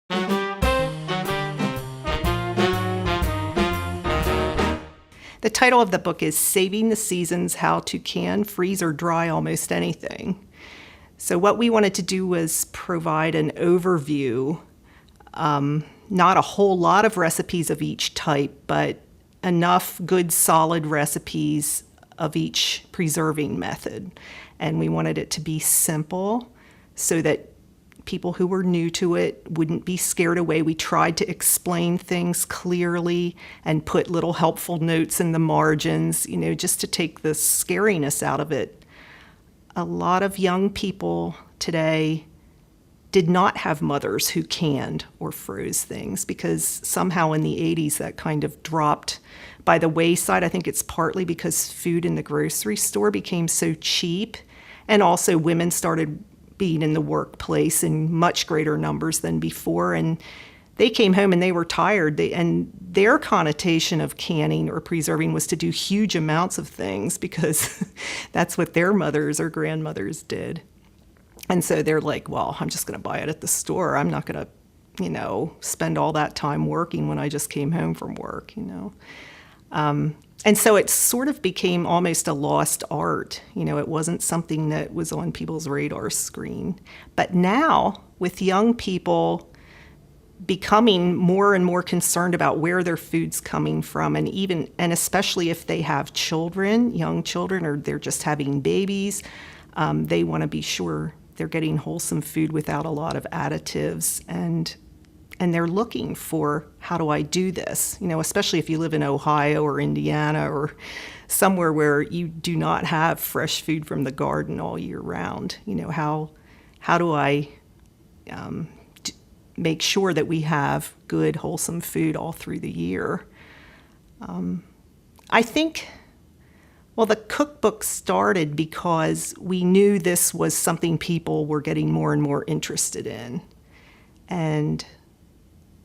The title of the book is Saving the Seasons: How to Can, Freeze, or Dry Almost Anything. So what we wanted to do was provide an overview, not a whole lot of recipes of each type, but enough good solid recipes of each preserving method. And we wanted it to be simple so that people who were new to it wouldn't be scared away. We tried to explain things clearly and put little helpful notes in the margins, just to take the scariness out of it. A lot of young people today did not have mothers who canned or froze things because somehow in the 80s that kind of dropped by the wayside. I think it's partly because food in the grocery store became so cheap, and also women started being in the workplace in much greater numbers than before, and they came home and they were tired. And their connotation of canning or preserving was to do huge amounts of things because that's what their mothers or grandmothers did. And so they're like, well, I'm just going to buy it at the store. I'm not going to, spend all that time working when I just came home from work, And so it sort of became almost a lost art. It wasn't something that was on people's radar screen. But now, with young people becoming more and more concerned about where their food's coming from, and especially if they have children, young children, or they're just having babies, they want to be sure they're getting wholesome food without a lot of additives, and they're looking for, how do I do this? Especially if you live in Ohio or Indiana or somewhere where you do not have fresh food from the garden all year round. How do I make sure that we have good, wholesome food all through the year? I think, the cookbook started because we knew this was something people were getting more and more interested in, and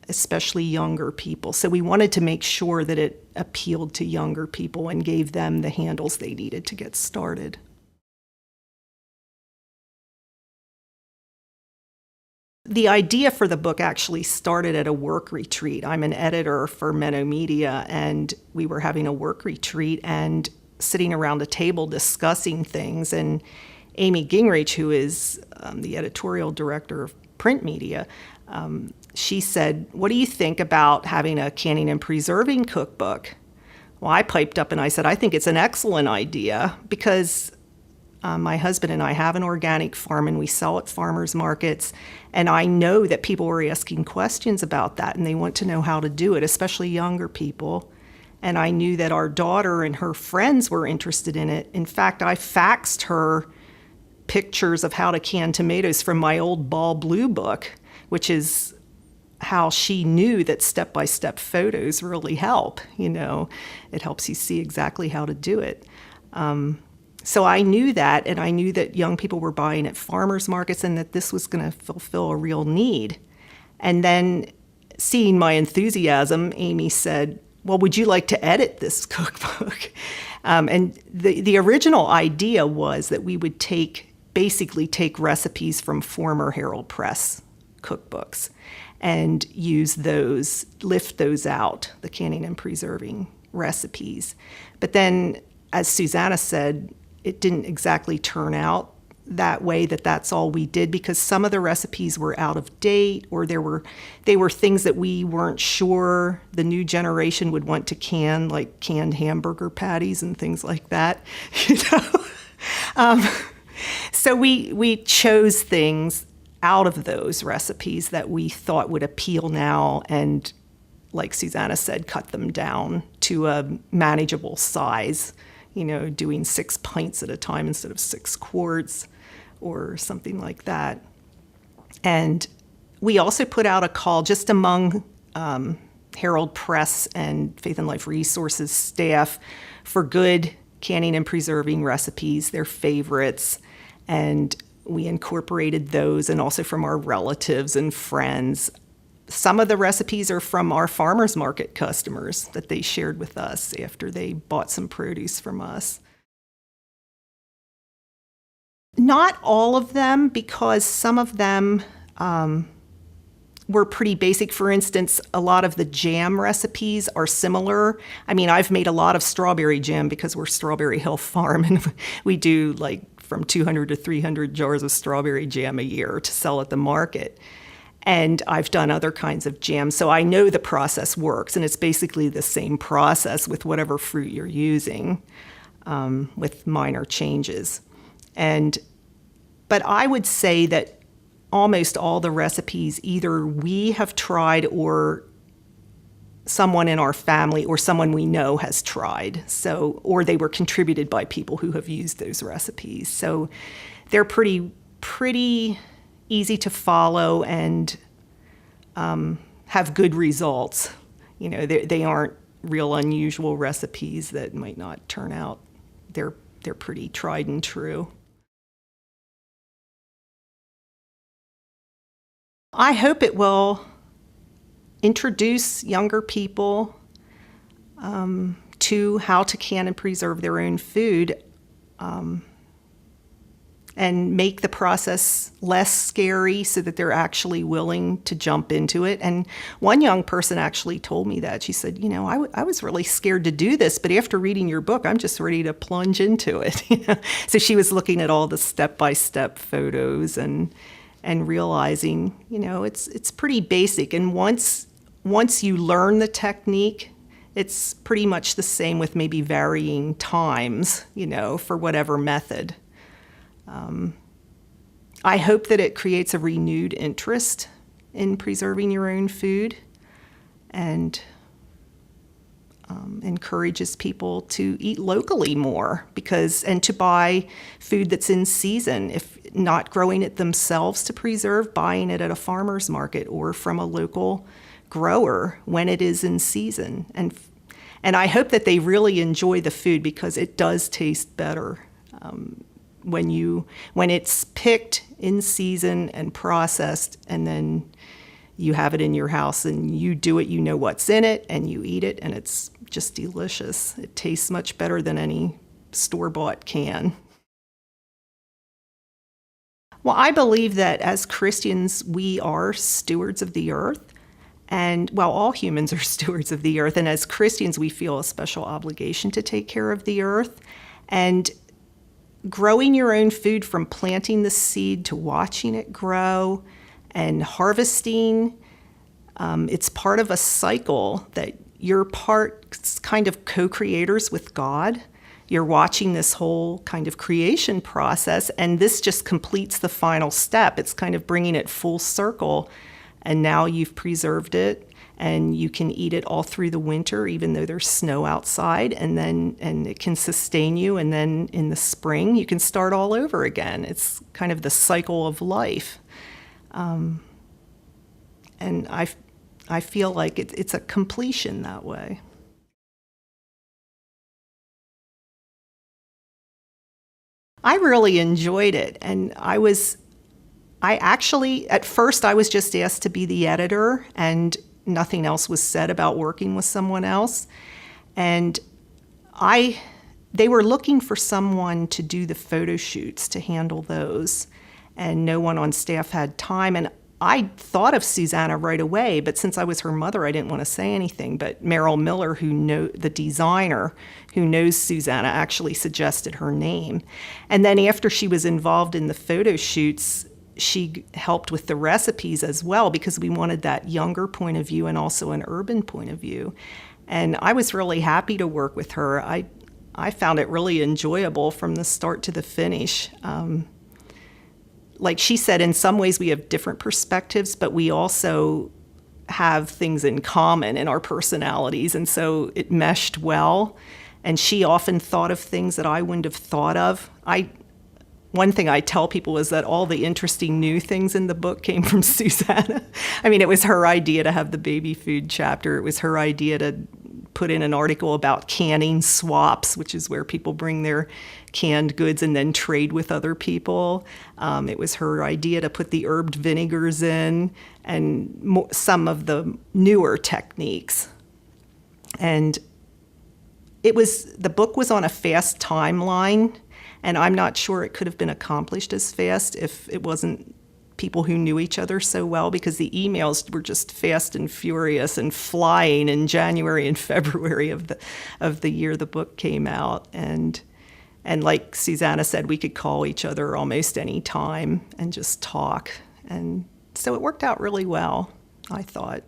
especially younger people. So we wanted to make sure that it appealed to younger people and gave them the handles they needed to get started. The idea for the book actually started at a work retreat. I'm an editor for Menno Media, and we were having a work retreat and sitting around a table discussing things. And Amy Gingrich, who is the editorial director of print media, she said, what do you think about having a canning and preserving cookbook? Well, I piped up and I said, I think it's an excellent idea because my husband and I have an organic farm and we sell at farmers markets. And I know that people were asking questions about that and they want to know how to do it, especially younger people. And I knew that our daughter and her friends were interested in it. In fact, I faxed her pictures of how to can tomatoes from my old Ball Blue book, which is how she knew that step-by-step photos really help. It helps you see exactly how to do it. So I knew that, and I knew that young people were buying at farmers markets and that this was going to fulfill a real need. And then, seeing my enthusiasm, Amy said, well, would you like to edit this cookbook? And the original idea was that we would basically take recipes from former Herald Press cookbooks and use those, lift those out, the canning and preserving recipes. But then, as Susanna said, it didn't exactly turn out that way, that's all we did, because some of the recipes were out of date, or they were things that we weren't sure the new generation would want to can, like canned hamburger patties and things like that. So we chose things out of those recipes that we thought would appeal now, and like Susanna said, cut them down to a manageable size, doing 6 pints at a time instead of 6 quarts or something like that. And we also put out a call just among Herald Press and Faith and Life Resources staff for good canning and preserving recipes, their favorites, and we incorporated those, and also from our relatives and friends. Some of the recipes are from our farmers market customers that they shared with us after they bought some produce from us. Not all of them, because some of them were pretty basic. For instance, a lot of the jam recipes are similar. I mean, I've made a lot of strawberry jam because we're Strawberry Hill Farm, and we do like from 200 to 300 jars of strawberry jam a year to sell at the market. And I've done other kinds of jam, so I know the process works, and it's basically the same process with whatever fruit you're using, with minor changes. But I would say that almost all the recipes either we have tried or someone in our family or someone we know has tried. So, or they were contributed by people who have used those recipes. So they're pretty easy to follow and have good results. You know, they aren't real unusual recipes that might not turn out. They're pretty tried and true. I hope it will introduce younger people to how to can and preserve their own food, and make the process less scary so that they're actually willing to jump into it. And one young person actually told me that. She said, you know, I was really scared to do this, but after reading your book, I'm just ready to plunge into it. So she was looking at all the step-by-step photos and realizing, you know, it's pretty basic. And once you learn the technique, it's pretty much the same with maybe varying times, you know, for whatever method. I hope that it creates a renewed interest in preserving your own food and encourages people to eat locally more and to buy food that's in season. If not growing it themselves to preserve, buying it at a farmer's market or from a local grower when it is in season. And I hope that they really enjoy the food because it does taste better when it's picked in season and processed, and then you have it in your house and you do it, you know what's in it, and you eat it, and it's just delicious. It tastes much better than any store-bought can. Well, I believe that as Christians, we are stewards of the earth. And, well, all humans are stewards of the earth. And as Christians, we feel a special obligation to take care of the earth. And growing your own food, from planting the seed to watching it grow and harvesting, it's part of a cycle that you're kind of co-creators with God. You're watching this whole kind of creation process, and this just completes the final step. It's kind of bringing it full circle, and now you've preserved it, and you can eat it all through the winter, even though there's snow outside, and it can sustain you, and then in the spring you can start all over again. It's kind of the cycle of life, and I feel like it's a completion that way. I really enjoyed it, and at first I was just asked to be the editor, and nothing else was said about working with someone else. And they were looking for someone to do the photo shoots, to handle those, and no one on staff had time. And I thought of Susanna right away, but since I was her mother, I didn't want to say anything. But Merrill Miller, the designer who knows Susanna, actually suggested her name. And then after she was involved in the photo shoots, she helped with the recipes as well, because we wanted that younger point of view and also an urban point of view. And I was really happy to work with her. I found it really enjoyable from the start to the finish. Like she said, in some ways we have different perspectives, but we also have things in common in our personalities, and so it meshed well. And she often thought of things that I wouldn't have thought of. One thing I tell people is that all the interesting new things in the book came from Susanna. I mean, it was her idea to have the baby food chapter. It was her idea to put in an article about canning swaps, which is where people bring their canned goods and then trade with other people. It was her idea to put the herbed vinegars in, and some of the newer techniques. And the book was on a fast timeline, and I'm not sure it could have been accomplished as fast if it wasn't people who knew each other so well, because the emails were just fast and furious and flying in January and February of the year the book came out. And like Susanna said, we could call each other almost any time and just talk. And so it worked out really well, I thought.